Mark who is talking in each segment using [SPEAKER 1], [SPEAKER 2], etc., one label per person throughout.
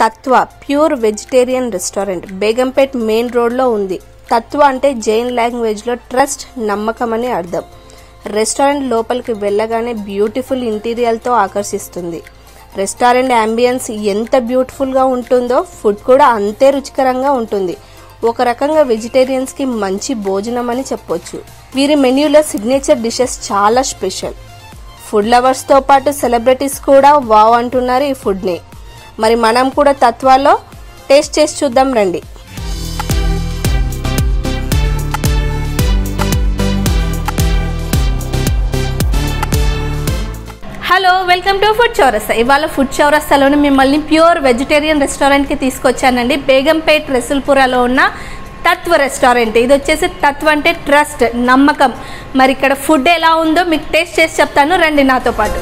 [SPEAKER 1] తత్వ pure vegetarian restaurant Begumpet main రోడ్లో ఉంది. తత్వ అంటే జైన్ లాంగ్వేజ్లో ట్రస్ట్, నమ్మకం అని అర్థం. రెస్టారెంట్ లోపలికి వెళ్ళగానే బ్యూటిఫుల్ ఇంటీరియర్తో ఆకర్షిస్తుంది. రెస్టారెంట్ అంబియన్స్ ఎంత బ్యూటిఫుల్గా ఉంటుందో ఫుడ్ కూడా అంతే రుచికరంగా ఉంటుంది. ఒక రకంగా వెజిటేరియన్స్కి మంచి భోజనం అని చెప్పొచ్చు. వీరి మెన్యూలో సిగ్నేచర్ డిషెస్ చాలా స్పెషల్. ఫుడ్ లవర్స్తో పాటు సెలబ్రిటీస్ కూడా వావ్ అంటున్నారు ఈ ఫుడ్ని. మరి మనం కూడా తత్వాలో టేస్ట్ చేసి చూద్దాం రండి. హలో, వెల్కమ్ టు ఫుడ్ చౌరస్తా. ఇవాళ ఫుడ్ చౌరస్తాలోని మిమ్మల్ని ప్యూర్ వెజిటేరియన్ రెస్టారెంట్కి తీసుకొచ్చానండి. బేగంపేట్ రసూల్పురాలో ఉన్న తత్వ రెస్టారెంట్. ఇది వచ్చేసి తత్వ అంటే ట్రస్ట్, నమ్మకం. మరి ఇక్కడ ఫుడ్ ఎలా ఉందో మీకు టేస్ట్ చేసి చెప్తాను, రండి నాతో పాటు.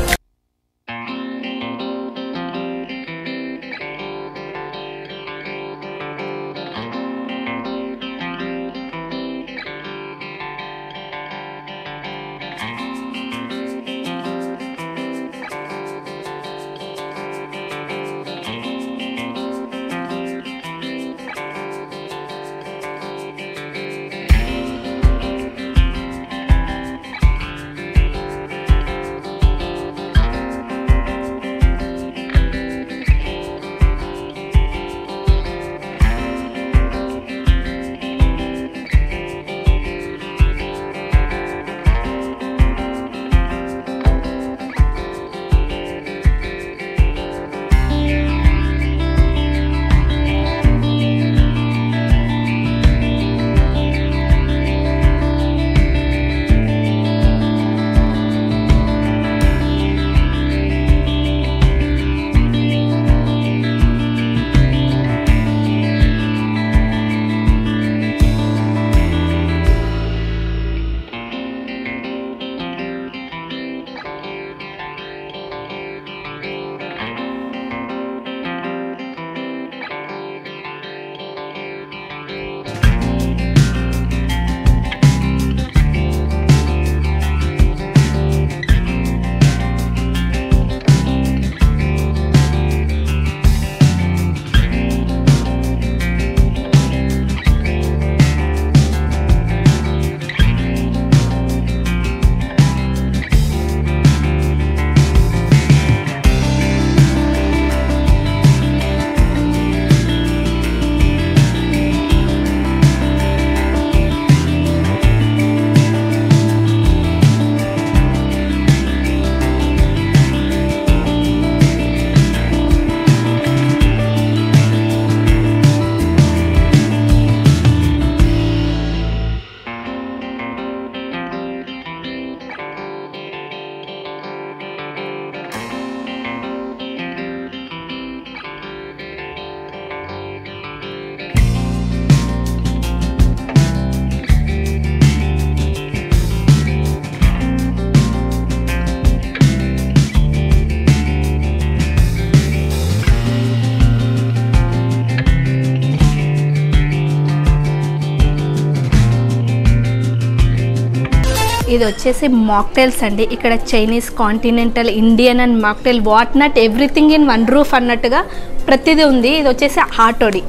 [SPEAKER 1] ఇది వచ్చేసి మాక్టైల్స్ అండి. ఇక్కడ Chinese, continental, Indian and mocktail, what not everything in one roof అన్నట్టుగా ప్రతిదీ ఉంది. ఇది వచ్చేసి హాటోడి.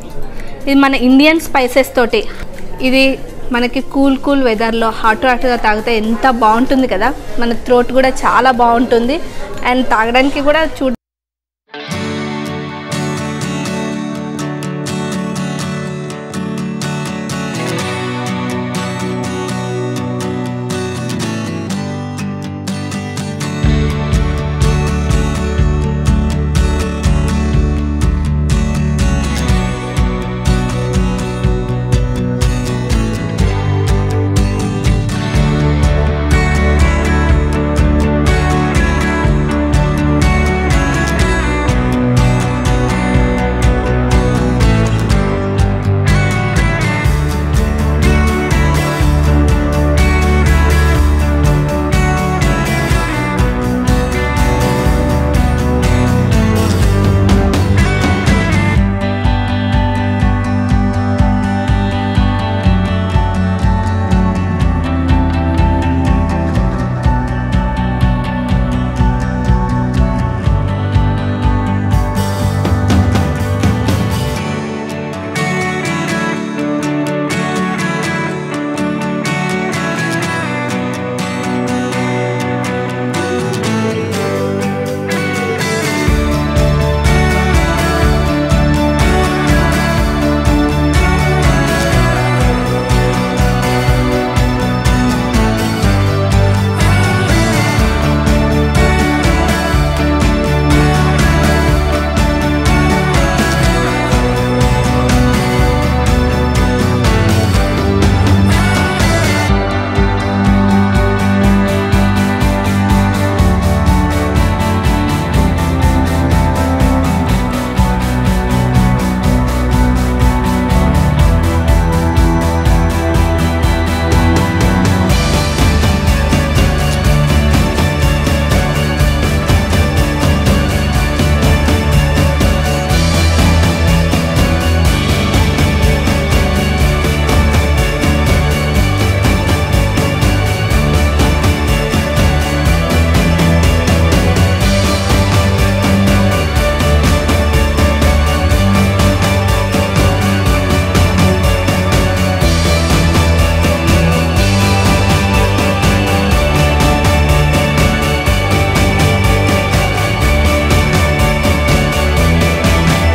[SPEAKER 1] ఇది మన ఇండియన్ స్పైసెస్ తోటి. ఇది మనకి కూల్ వెదర్లో హాట్గా తాగితే ఎంత బాగుంటుంది కదా. మన థ్రోట్ కూడా చాలా బాగుంటుంది అండ్ తాగడానికి కూడా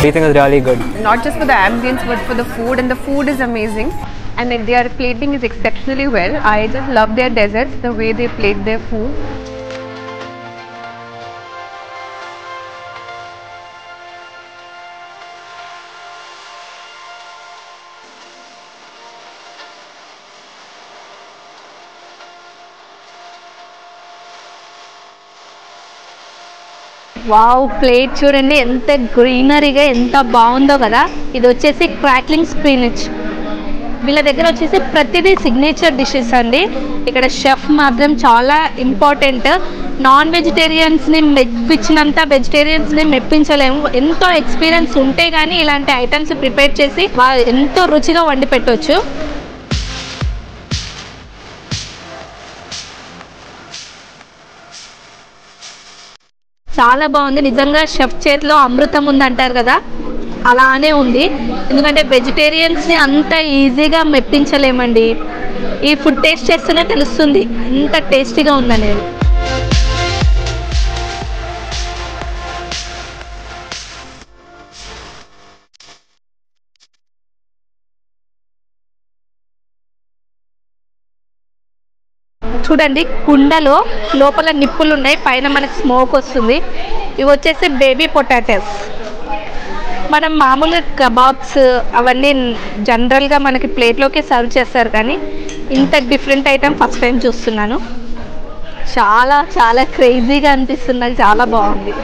[SPEAKER 2] Everything is really good.
[SPEAKER 3] Not just for the ambience but for the food, and the food is amazing and their plating is exceptionally well. I just love their desserts, the way they plate their food.
[SPEAKER 4] Wow, plate చూడండి ఎంత గ్రీనరీగా ఎంత బాగుందో కదా. ఇది వచ్చేసి crackling spinach. వీళ్ళ దగ్గర వచ్చేసి ప్రతిదీ సిగ్నేచర్ డిషెస్ అండి. ఇక్కడ షెఫ్ మాత్రం చాలా ఇంపార్టెంట్. నాన్ వెజిటేరియన్స్ని మెప్పించినంత వెజిటేరియన్స్ని మెప్పించలేము. ఎంతో ఎక్స్పీరియన్స్ ఉంటే కానీ ఇలాంటి ఐటమ్స్ ప్రిపేర్ చేసి ఎంతో రుచిగా వండి పెట్టవచ్చు. చాలా బాగుంది నిజంగా. షెఫ్ చేతిలో అమృతం ఉంది అంటారు కదా, అలానే ఉంది. ఎందుకంటే వెజిటేరియన్స్ని అంత ఈజీగా మెప్పించలేమండి. ఈ ఫుడ్ టేస్ట్ చేస్తేనే తెలుస్తుంది ఎంత టేస్టీగా ఉందనేది. చూడండి, కుండలో లోపల నిప్పులు ఉన్నాయి, పైన మనకి స్మోక్ వస్తుంది. ఇవి వచ్చేసి బేబీ పొటాటోస్. మనం మామూలుగా కబాబ్స్ అవన్నీ జనరల్గా మనకి ప్లేట్లోకి సర్వ్ చేస్తారు, కానీ ఇంత డిఫరెంట్ ఐటమ్ ఫస్ట్ టైం చూస్తున్నాను. చాలా చాలా క్రేజీగా అనిపిస్తున్నది, చాలా బాగుంది.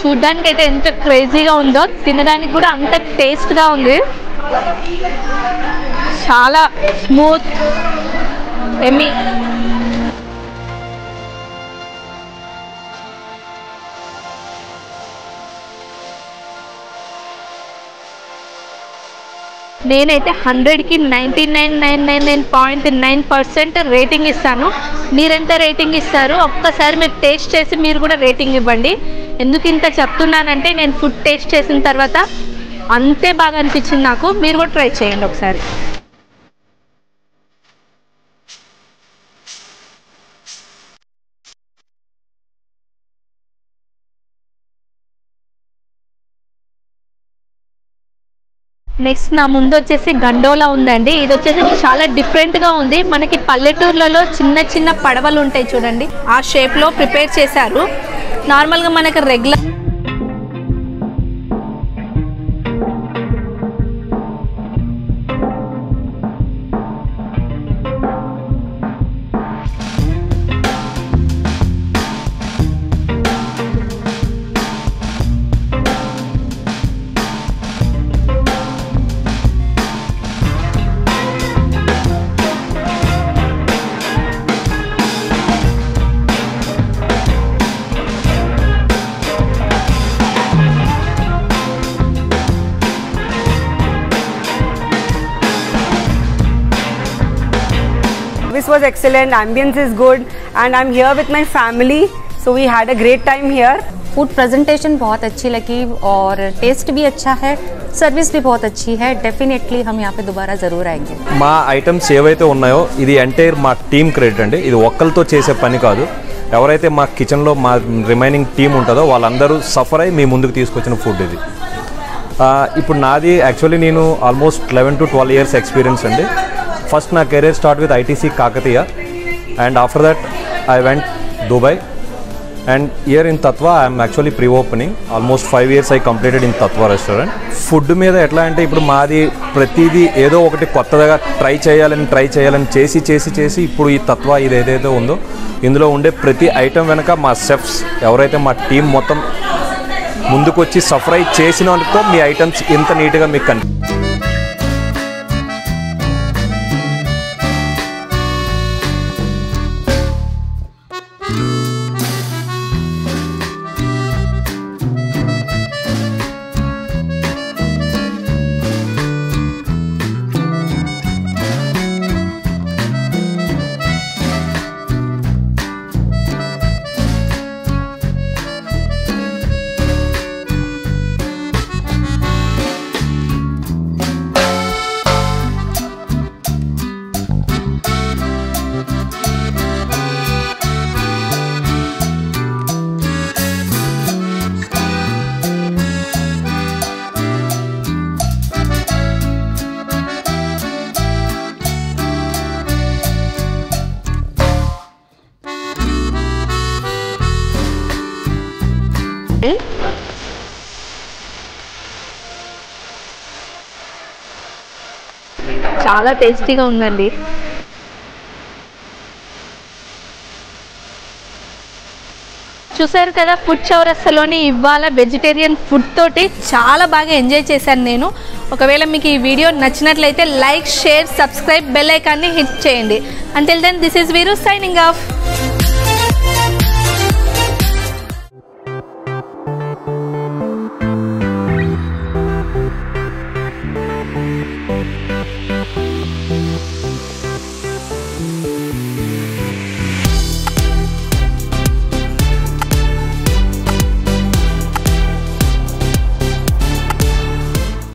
[SPEAKER 4] చూడ్డానికి అయితే ఎంత క్రేజీగా ఉందో, తినడానికి కూడా అంత టేస్ట్గా ఉంది. చాలా స్మూత్ ఎమ్మి. నేనైతే 100కి 99.999% రేటింగ్ ఇస్తాను. మీరెంత రేటింగ్ ఇస్తారు? ఒక్కసారి మీరు టేస్ట్ చేసి మీరు కూడా రేటింగ్ ఇవ్వండి. ఎందుకు ఇంత చెప్తున్నానంటే నేను ఫుడ్ టేస్ట్ చేసిన తర్వాత అంతే బాగా అనిపించింది నాకు. మీరు కూడా ట్రై చేయండి ఒకసారి. నెక్స్ట్ నా ముందు వచ్చేసి గండోలా ఉందండి. ఇది వచ్చేసి చాలా డిఫరెంట్గా ఉంది. మనకి పల్లెటూర్లలో చిన్న చిన్న పడవలు ఉంటాయి చూడండి, ఆ షేప్లో ప్రిపేర్ చేశారు. నార్మల్గా మనకి regular
[SPEAKER 5] This was excellent, ambience is good, and I'm here with my family, so we had a great time here.
[SPEAKER 6] Food presentation बहुत अच्छी लगी और टेस्ट भी अच्छा है, सर्विस भी बहुत अच्छी है. डेफिनेटली हम यहाँ पे दोबारा ज़रूर आएंगे.
[SPEAKER 7] మా ఐటమ్స్ ఏవైతే ఉన్నాయో ఇది ఎంటైర్ మా టీమ్ క్రెడిట్ అండి. ఇది ఒక్కరితో చేసే పని కాదు. ఎవరైతే మా కిచెన్లో మా రిమైనింగ్ టీం ఉంటుందో వాళ్ళందరూ సఫర్ అయ్యి మీ ముందుకు తీసుకొచ్చిన ఫుడ్ ఇది. ఇప్పుడు నాది యాక్చువల్లీ నేను ఆల్మోస్ట్ 11 to 12 years ఎక్స్పీరియన్స్ అండి. ఫస్ట్ నా career start with ITC Kakatiya, and after that I went Dubai, and here in Tatva I am actually pre-opening. Almost 5 years I completed in Tatva restaurant. Food మీద ఎట్లా అంటే ఇప్పుడు మాది ప్రతిదీ ఏదో ఒకటి కొత్తగా ట్రై చేయాలని చేసి ఇప్పుడు ఈ తత్వ ఇది ఏదైతే ఉందో ఇందులో ఉండే ప్రతి ఐటెం వెనక మా షెఫ్స్ ఎవరైతే మా టీం మొత్తం ముందుకు వచ్చి సఫర్ చేసినందుకు మీ ఐటమ్స్ ఇంత నీట్గా మీకు
[SPEAKER 4] చాలా టేస్టీగా ఉందండి. చూసారు కదా ఫుడ్ చౌరస్తాలోని ఇవాళ వెజిటేరియన్ ఫుడ్ తోటి చాలా బాగా ఎంజాయ్ చేశాను నేను. ఒకవేళ మీకు ఈ వీడియో నచ్చినట్లయితే లైక్, షేర్, సబ్స్క్రైబ్, బెల్ ఐకాన్ని హిట్ చేయండి. అంటిల్ దెన్ దిస్ ఈజ్ వీరు సైనింగ్ ఆఫ్.